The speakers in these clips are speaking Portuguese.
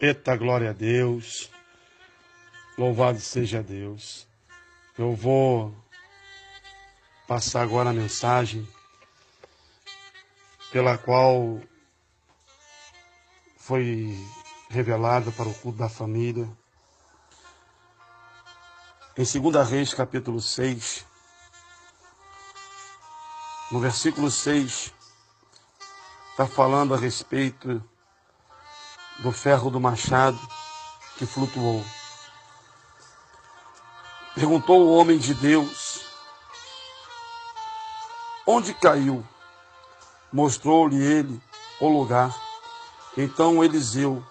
Eita, glória a Deus. Louvado seja Deus. Eu vou passar agora a mensagem pela qual foi revelada para o culto da família. Em 2 Reis, capítulo 6, no versículo 6, está falando a respeito do ferro do machado que flutuou. Perguntou o homem de Deus: onde caiu? Mostrou-lhe ele o lugar. Então Eliseu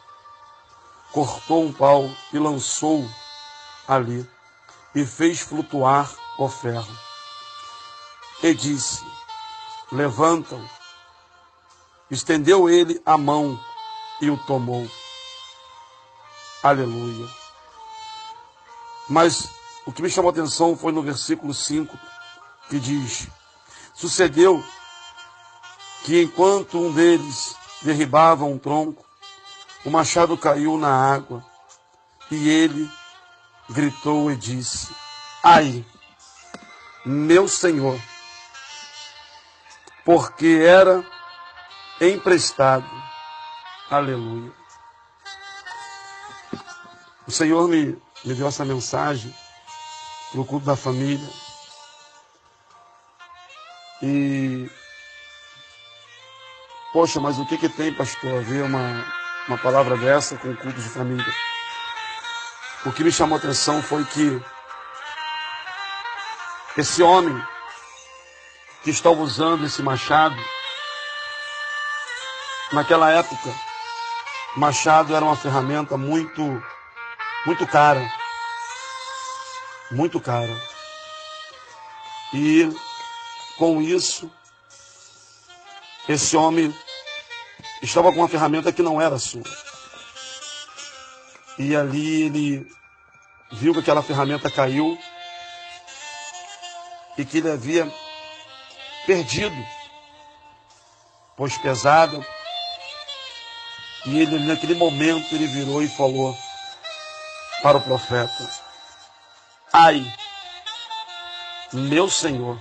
cortou um pau e lançou ali, e fez flutuar o ferro. E disse: levanta-o. Estendeu ele a mão e o tomou. Aleluia. Mas o que me chamou a atenção foi no versículo 5, que diz: sucedeu que enquanto um deles derribava um tronco, o machado caiu na água, e ele gritou e disse: ai, meu Senhor, porque era emprestado. Aleluia. O Senhor me deu essa mensagem para o culto da família. E, poxa, mas o que tem, pastor, a ver uma palavra dessa com o culto de família? O que me chamou a atenção foi que esse homem que estava usando esse machado, naquela época, machado era uma ferramenta muito cara. Muito cara. E com isso, esse homem estava com uma ferramenta que não era sua. E ali ele viu que aquela ferramenta caiu e que ele havia perdido, pois pesada. E ele, naquele momento, ele virou e falou para o profeta: ai, meu Senhor,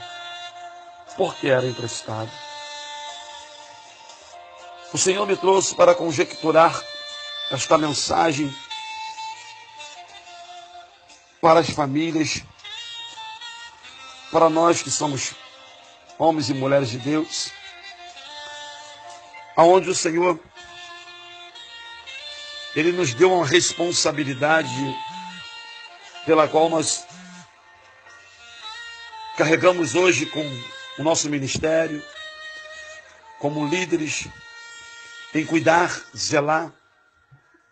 porque era emprestado. O Senhor me trouxe para conjecturar esta mensagem para as famílias, para nós que somos homens e mulheres de Deus, aonde o Senhor, Ele nos deu uma responsabilidade pela qual nós carregamos hoje com o nosso ministério, como líderes, em cuidar, zelar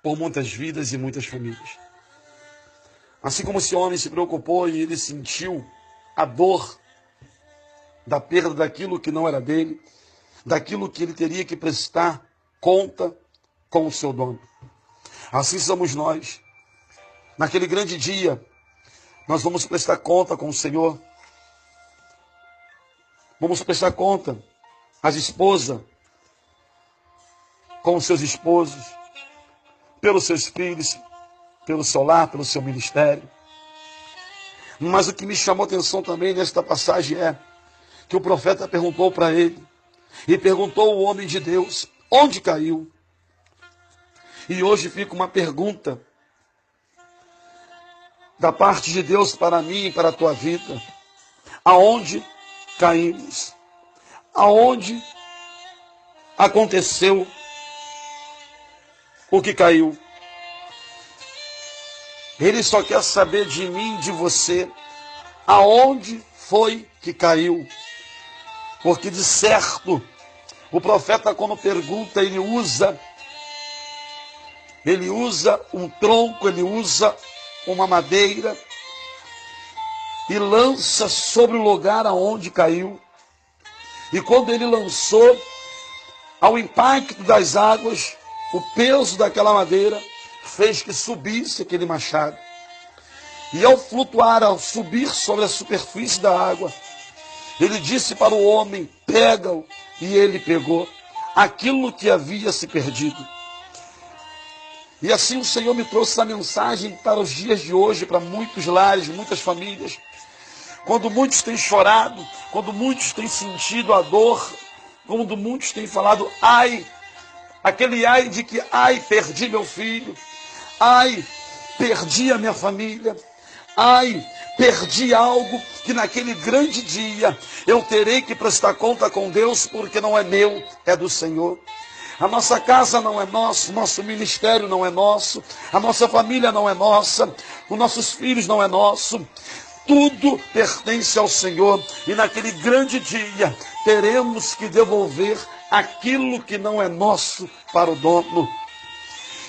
por muitas vidas e muitas famílias. Assim como esse homem se preocupou e ele sentiu a dor da perda daquilo que não era dele, daquilo que ele teria que prestar conta com o seu dono. Assim somos nós. Naquele grande dia, nós vamos prestar conta com o Senhor. Vamos prestar conta, as esposas, com os seus esposos, pelos seus filhos, pelo seu lar, pelo seu ministério. Mas o que me chamou a atenção também nesta passagem é que o profeta perguntou para ele, e perguntou ao homem de Deus: onde caiu? E hoje fica uma pergunta da parte de Deus para mim e para a tua vida: aonde caímos? Aonde aconteceu o que caiu? Ele só quer saber de mim, de você, aonde foi que caiu. Porque de certo, o profeta, quando pergunta, ele usa um tronco, ele usa uma madeira e lança sobre o lugar aonde caiu. E quando ele lançou, ao impacto das águas, o peso daquela madeira fez que subisse aquele machado. E ao flutuar, ao subir sobre a superfície da água, ele disse para o homem: pega-o. E ele pegou aquilo que havia se perdido. E assim o Senhor me trouxe essa mensagem para os dias de hoje, para muitos lares, muitas famílias. Quando muitos têm chorado, quando muitos têm sentido a dor, quando muitos têm falado, ai, aquele ai de que, ai, perdi meu filho, ai, perdi a minha família, ai, perdi algo que naquele grande dia eu terei que prestar conta com Deus, porque não é meu, é do Senhor. A nossa casa não é nossa, o nosso ministério não é nosso, a nossa família não é nossa, os nossos filhos não é nosso. Tudo pertence ao Senhor e naquele grande dia teremos que devolver aquilo que não é nosso para o dono.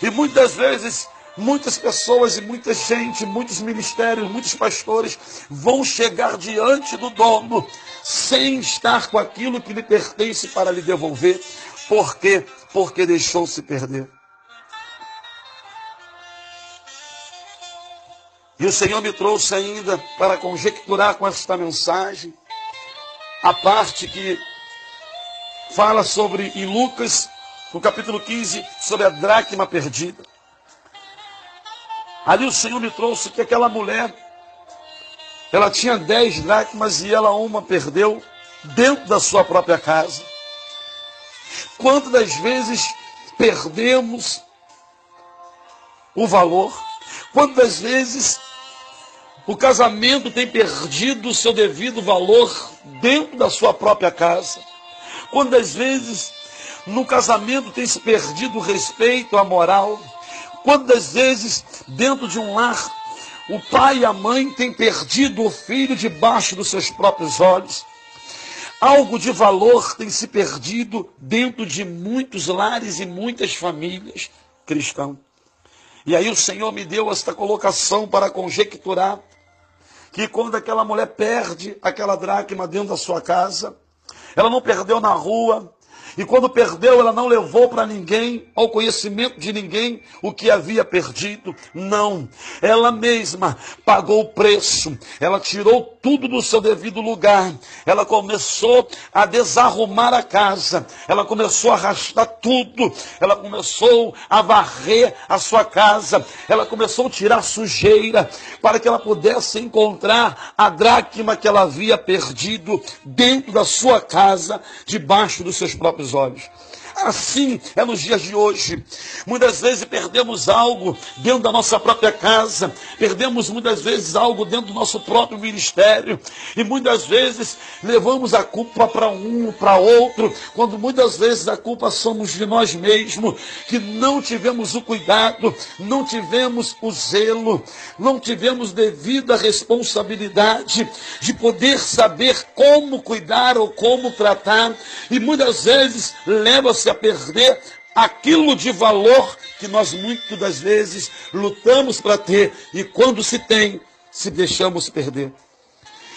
E muitas vezes, muitas pessoas e muita gente, muitos ministérios, muitos pastores vão chegar diante do dono sem estar com aquilo que lhe pertence para lhe devolver. Por quê? Porque deixou-se perder. E o Senhor me trouxe ainda para conjecturar com esta mensagem a parte que fala sobre, em Lucas, no capítulo 15, sobre a dracma perdida. Ali o Senhor me trouxe que aquela mulher, ela tinha 10 dracmas e ela uma perdeu dentro da sua própria casa. Quantas das vezes perdemos o valor? Quantas vezes o casamento tem perdido o seu devido valor dentro da sua própria casa? Quantas vezes no casamento tem se perdido o respeito, a moral? Quantas vezes dentro de um lar o pai e a mãe têm perdido o filho debaixo dos seus próprios olhos? Algo de valor tem se perdido dentro de muitos lares e muitas famílias cristãs. E aí o Senhor me deu esta colocação para conjecturar que quando aquela mulher perde aquela dracma dentro da sua casa, ela não perdeu na rua, e quando perdeu, ela não levou para ninguém, ao conhecimento de ninguém, o que havia perdido. Não, ela mesma pagou o preço, ela tirou tudo do seu devido lugar, ela começou a desarrumar a casa, ela começou a arrastar tudo, ela começou a varrer a sua casa, ela começou a tirar sujeira, para que ela pudesse encontrar a dracma que ela havia perdido dentro da sua casa, debaixo dos seus próprios olhos. Assim é nos dias de hoje. Muitas vezes perdemos algo dentro da nossa própria casa, perdemos muitas vezes algo dentro do nosso próprio ministério, e muitas vezes levamos a culpa para um, para outro, quando muitas vezes a culpa somos de nós mesmos, que não tivemos o cuidado, não tivemos o zelo, não tivemos devida responsabilidade de poder saber como cuidar ou como tratar, e muitas vezes leva-se a perder aquilo de valor que nós muitas das vezes lutamos para ter, e quando se tem, se deixamos perder.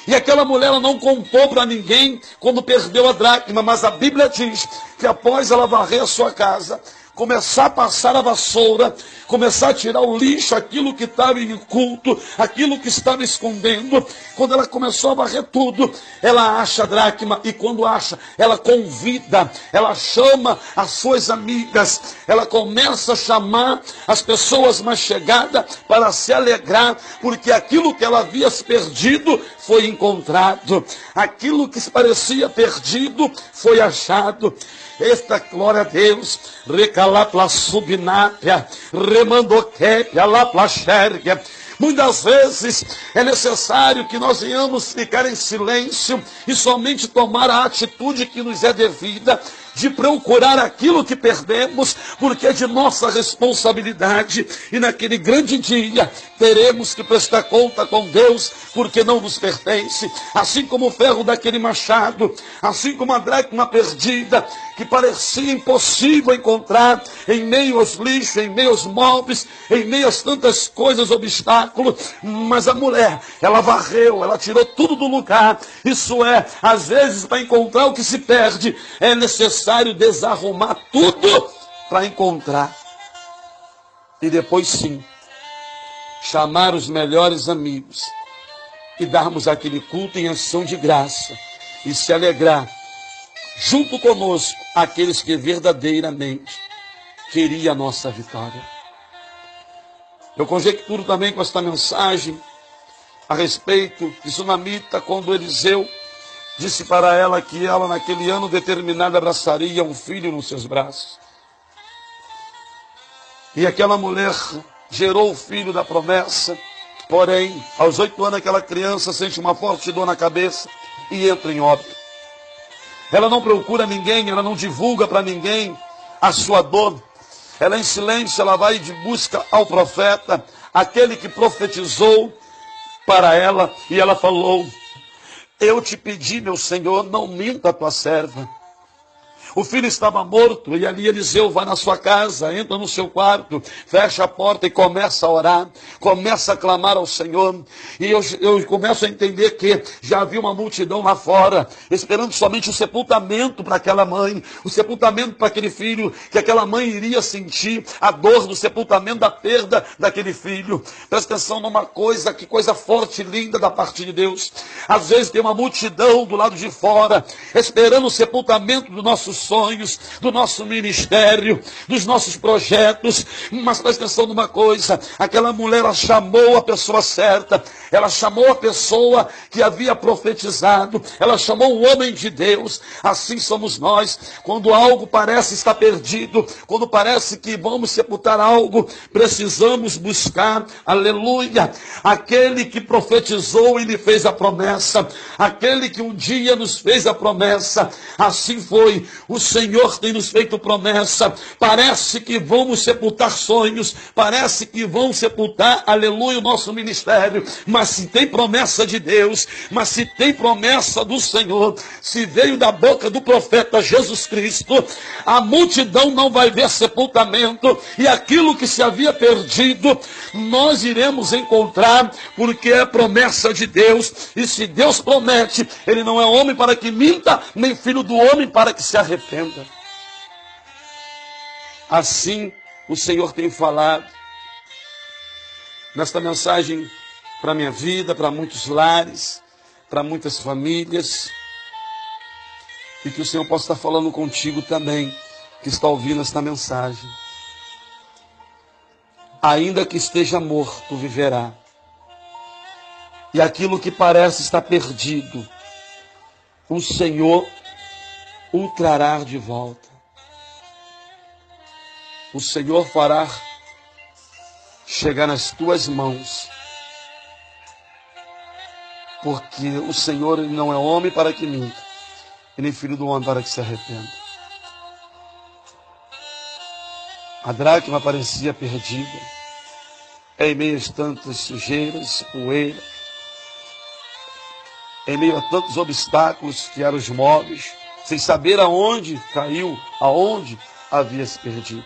E aquela mulher, ela não contou para ninguém quando perdeu a dracma, mas a Bíblia diz que após ela varrer a sua casa, começar a passar a vassoura, começar a tirar o lixo, aquilo que estava em culto, aquilo que estava escondendo, quando ela começou a varrer tudo, ela acha a dracma, e quando acha, ela convida, ela chama as suas amigas, ela começa a chamar as pessoas mais chegadas para se alegrar, porque aquilo que ela havia perdido foi encontrado, aquilo que parecia perdido foi achado. Esta glória a Deus, recalapla subnápia, remandoquépia, laplaxérgia. Muitas vezes é necessário que nós venhamos ficar em silêncio e somente tomar a atitude que nos é devida, de procurar aquilo que perdemos, porque é de nossa responsabilidade, e naquele grande dia teremos que prestar conta com Deus, porque não nos pertence. Assim como o ferro daquele machado, assim como a dracma perdida, que parecia impossível encontrar em meio aos lixos, em meio aos móveis, em meio a tantas coisas, obstáculos, mas a mulher, ela varreu, ela tirou tudo do lugar. Isso é, às vezes, para encontrar o que se perde, é necessário desarrumar tudo para encontrar. E depois sim, chamar os melhores amigos e darmos aquele culto em ação de graça e se alegrar junto conosco aqueles que verdadeiramente queriam a nossa vitória. Eu conjecturo também com esta mensagem a respeito de Sunamita, quando Eliseu disse para ela que ela naquele ano determinado abraçaria um filho nos seus braços. E aquela mulher gerou o filho da promessa, porém, aos 8 anos aquela criança sente uma forte dor na cabeça e entra em óbito. Ela não procura ninguém, ela não divulga para ninguém a sua dor. Ela em silêncio, ela vai de busca ao profeta, aquele que profetizou para ela, e ela falou: eu te pedi, meu Senhor, não minta a tua serva. O filho estava morto, e ali Eliseu vai na sua casa, entra no seu quarto, fecha a porta e começa a orar, começa a clamar ao Senhor. E eu começo a entender que já havia uma multidão lá fora, esperando somente o sepultamento para aquela mãe, o sepultamento para aquele filho, que aquela mãe iria sentir a dor do sepultamento, da perda daquele filho. Presta atenção numa coisa, que coisa forte e linda da parte de Deus. Às vezes tem uma multidão do lado de fora, esperando o sepultamento dos nossos sonhos, do nosso ministério, dos nossos projetos. Mas presta atenção numa coisa: aquela mulher, ela chamou a pessoa certa, ela chamou a pessoa que havia profetizado, ela chamou o homem de Deus. Assim somos nós, quando algo parece estar perdido, quando parece que vamos sepultar algo, precisamos buscar, aleluia, aquele que profetizou e lhe fez a promessa, aquele que um dia nos fez a promessa. Assim foi, o Senhor tem nos feito promessa. Parece que vamos sepultar sonhos, parece que vão sepultar, aleluia, o nosso ministério, mas se tem promessa de Deus, mas se tem promessa do Senhor, se veio da boca do profeta Jesus Cristo, a multidão não vai ver sepultamento, e aquilo que se havia perdido, nós iremos encontrar, porque é promessa de Deus. E se Deus promete, Ele não é homem para que minta, nem filho do homem para que se arrependa. Assim o Senhor tem falado nesta mensagem para a minha vida, para muitos lares, para muitas famílias, e que o Senhor possa estar falando contigo também, que está ouvindo esta mensagem. Ainda que esteja morto, viverá. E aquilo que parece estar perdido, o Senhor o trará de volta. O Senhor fará chegar nas tuas mãos, porque o Senhor, Ele não é homem para que minta, e nem filho do homem para que se arrependa. A dracma parecia perdida, em meio a tantas sujeiras, poeira, em meio a tantos obstáculos que eram os móveis, sem saber aonde caiu, aonde havia se perdido.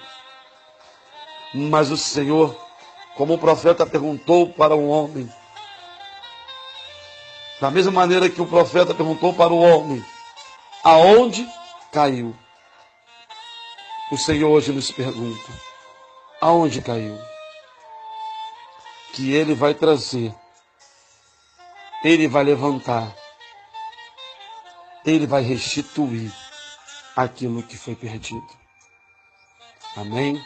Mas o Senhor, como o profeta perguntou para o homem, da mesma maneira que o profeta perguntou para o homem, aonde caiu? O Senhor hoje nos pergunta, aonde caiu? Que Ele vai trazer, Ele vai levantar, Ele vai restituir aquilo que foi perdido. Amém?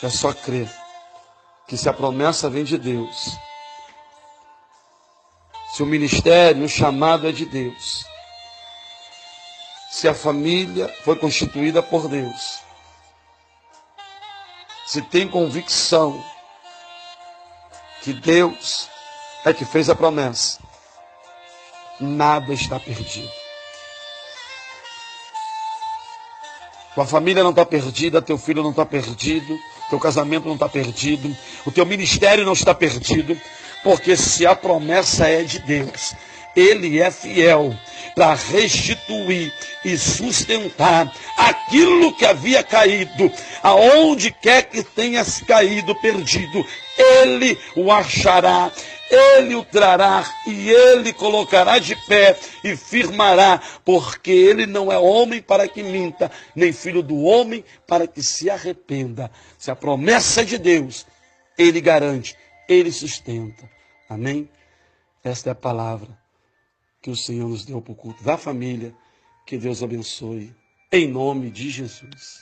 É só crer que se a promessa vem de Deus, se o ministério, o chamado é de Deus, se a família foi constituída por Deus, se tem convicção que Deus é que fez a promessa, nada está perdido. Tua família não está perdida, teu filho não está perdido, teu casamento não está perdido, o teu ministério não está perdido, porque se a promessa é de Deus, Ele é fiel para restituir e sustentar aquilo que havia caído, aonde quer que tenha caído, perdido, Ele o achará, Ele o trará e Ele colocará de pé e firmará, porque Ele não é homem para que minta, nem filho do homem para que se arrependa. Se a promessa é de Deus, Ele garante, Ele sustenta. Amém? Esta é a palavra que o Senhor nos deu para o culto da família. Que Deus abençoe. Em nome de Jesus.